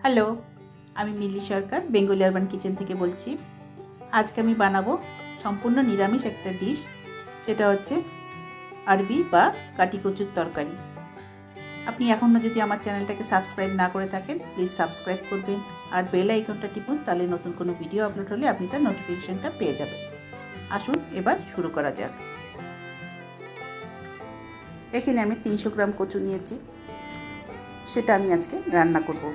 Hello, আমি মিলি সরকার Bengali urban kitchen থেকে বলছি। আজকে আমি বানাবো সম্পূর্ণ নিরামিষ একটা ডিশ, সেটা হচ্ছে আরবি বা কাটি কচুর তরকারি। আপনি এখনও যদি আমার চ্যানেলটাকে সাবস্ক্রাইব না করে থাকেন, প্লিজ সাবস্ক্রাইব করবেন আর বেল আইকনটা টিপুন, তাহলে নতুন কোনো ভিডিও আপলোড হলে আপনি তার নোটিফিকেশনটা পেয়ে যাবেন। আসুন এবার শুরু করা যাক। এখানে আমি 300 গ্রাম কচু নিয়েছি, সেটা আমি আজকে রান্না করব।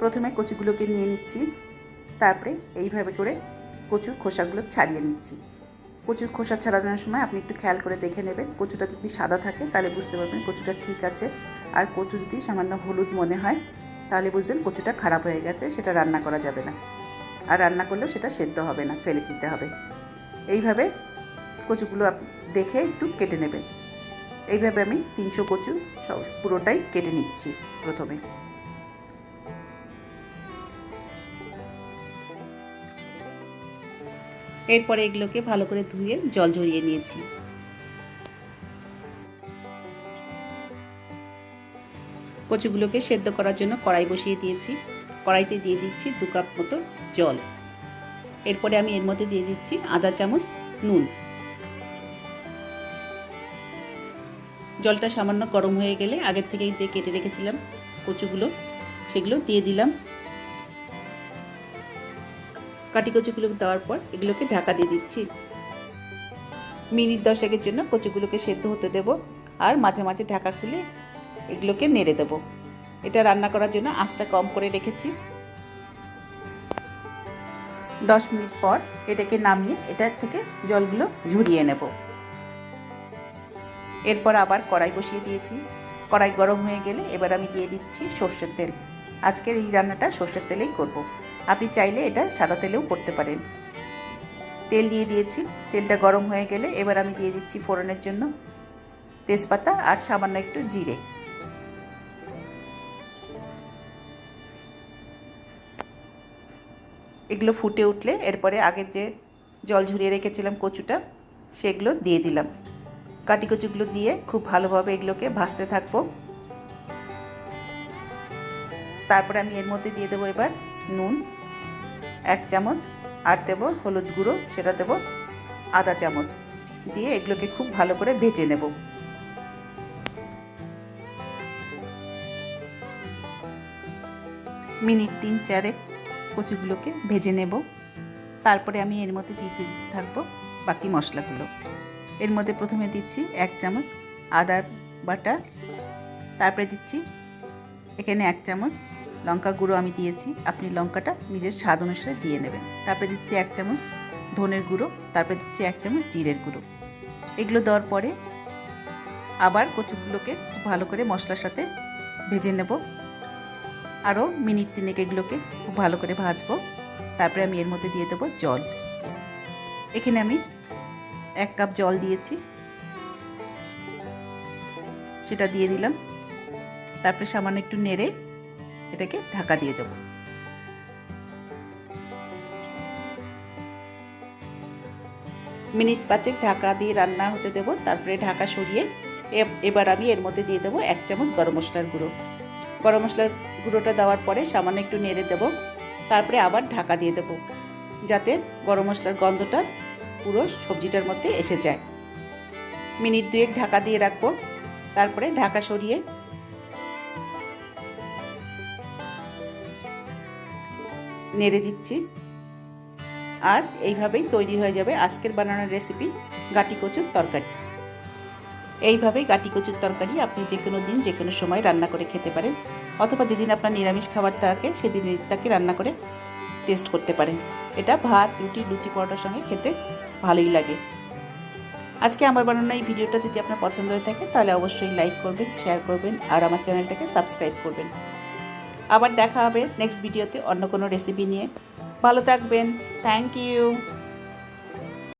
প্রথমে কচুগুলোকে নিয়ে নিচ্ছি, তারপরে এইভাবে করে কচুর খোসাগুলো ছাড়িয়ে নিচ্ছি। কচুর খোসা ছাড়ানোর সময় আপনি একটু খেয়াল করে দেখে নেবেন, কচুটা যদি সাদা থাকে তাহলে বুঝতে পারবেন কচুটা ঠিক আছে, আর কচু যদি সামান্য হলুদ মনে হয় তাহলে বুঝবেন কচুটা খারাপ হয়ে গেছে, সেটা রান্না করা যাবে না, আর রান্না করলেও সেটা সেদ্ধ হবে না, ফেলে দিতে হবে। এইভাবে কচুগুলো দেখে একটু কেটে নেবেন। এইভাবে আমি 300 কচু সব পুরোটাই কেটে নিচ্ছি প্রথমে। এরপরে এগুলোকে ভালো করে ধুয়ে জল ঝরিয়ে নিয়েছি। কচুগুলোকে সেদ্ধ করার জন্য কড়াই বসিয়ে দিয়েছি। কড়াইতে দিয়ে দিচ্ছি 2 কাপ মতো জল। এরপরে আমি এর মধ্যে দিয়ে দিচ্ছি আধা চামচ নুন। জলটা সামান্য গরম হয়ে গেলে আগের থেকেই যে কেটে রেখেছিলাম কচুগুলো, সেগুলো দিয়ে দিলাম। কাটি কচুগুলো দেওয়ার পর এগুলোকে ঢাকা দিয়ে দিচ্ছি। মিনিট 10 জন্য কচুগুলোকে সেদ্ধ হতে দেব, আর মাঝে মাঝে ঢাকা খুলে এগুলোকে নেড়ে দেব। এটা রান্না করার জন্য আঁচটা কম করে রেখেছি। 10 মিনিট পর এটাকে নামিয়ে এটার থেকে জলগুলো ঝরিয়ে নেব। এরপর আবার কড়াই বসিয়ে দিয়েছি। কড়াই গরম হয়ে গেলে এবার আমি দিয়ে দিচ্ছি সর্ষের তেল। আজকের এই রান্নাটা সর্ষের তেলেই করব। আপনি চাইলে এটা সাদা তেলেও করতে পারেন। তেল দিয়ে দিয়েছি। তেলটা গরম হয়ে গেলে এবার আমি দিয়ে দিচ্ছি ফোড়নের জন্য তেজপাতা আর সামান্য একটু জিরে। এগুলো ফুটে উঠলে এরপরে আগের যে জল ঝরিয়ে রেখেছিলাম কচুটা, সেগুলো দিয়ে দিলাম। কাটি কচুগুলো দিয়ে খুব ভালোভাবে এগুলোকে ভাজতে থাকবো। তারপরে আমি এর মধ্যে দিয়ে দেবো এবার নুন 1 চামচ, আর দেবো হলুদ গুঁড়ো, সেটা দেবো আধা চামচ, দিয়ে এগুলোকে খুব ভালো করে ভেজে নেব। মিনিট 3-4 কচুগুলোকে ভেজে নেব। তারপরে আমি এর মধ্যে দিতে থাকবো বাকি মশলাগুলো। এর মধ্যে প্রথমে দিচ্ছি 1 চামচ আদা বাটা, তারপরে দিচ্ছি এখানে 1 চামচ লঙ্কা গুঁড়ো আমি দিয়েছি, আপনি লঙ্কাটা নিজের স্বাদ অনুসারে দিয়ে নেবেন। তারপরে দিচ্ছি 1 চামচ ধনের গুঁড়ো, তারপরে দিচ্ছি 1 চামচ জিরের গুঁড়ো। এগুলো দেওয়ার পরে আবার কচুগুলোকে খুব ভালো করে মশলার সাথে ভেজে নেব। আরও মিনিট 3 এগুলোকে খুব ভালো করে ভাজবো। তারপরে আমি এর মধ্যে দিয়ে দেবো জল। এখানে আমি 1 কাপ জল দিয়েছি, সেটা দিয়ে দিলাম। তারপরে সামান্য একটু নেড়ে এটাকে ঢাকা দিয়ে দেব। মিনিট 5 ঢাকা দিয়ে রান্না হতে দেব। তারপরে ঢাকা সরিয়ে এবার আমি এর মধ্যে দিয়ে দেবো 1 চামচ গরম মশলার গুঁড়ো। গরম মশলার গুঁড়োটা দেওয়ার পরে সামান্য একটু নেড়ে দেব। তারপরে আবার ঢাকা দিয়ে দেব, যাতে গরম মশলার গন্ধটা পুরো সবজিটার মধ্যে এসে যায়। মিনিট 2 ঢাকা দিয়ে রাখবো। তারপরে ঢাকা সরিয়ে নেড়ে দিচ্ছি, আর এইভাবেই তৈরি হয়ে যাবে আজকের বানানোর রেসিপি গাটি কচুর তরকারি। এইভাবেই গাটি কচুর তরকারি আপনি যে কোনো দিন যে কোনো সময় রান্না করে খেতে পারেন, অথবা যেদিন আপনার নিরামিষ খাবার থাকে সেদিন এটাকে রান্না করে টেস্ট করতে পারেন। এটা ভাত, রুটি, লুচি, পরোটার সঙ্গে খেতে ভালোই লাগে। আজকে আমার বানানো এই ভিডিওটা যদি আপনার পছন্দ হয়ে থাকে তাহলে অবশ্যই লাইক করবেন, শেয়ার করবেন, আর আমার চ্যানেলটাকে সাবস্ক্রাইব করবেন। আবার দেখা হবে নেক্সট ভিডিওতে অন্য কোনো রেসিপি নিয়ে। ভালো থাকবেন। Thank you.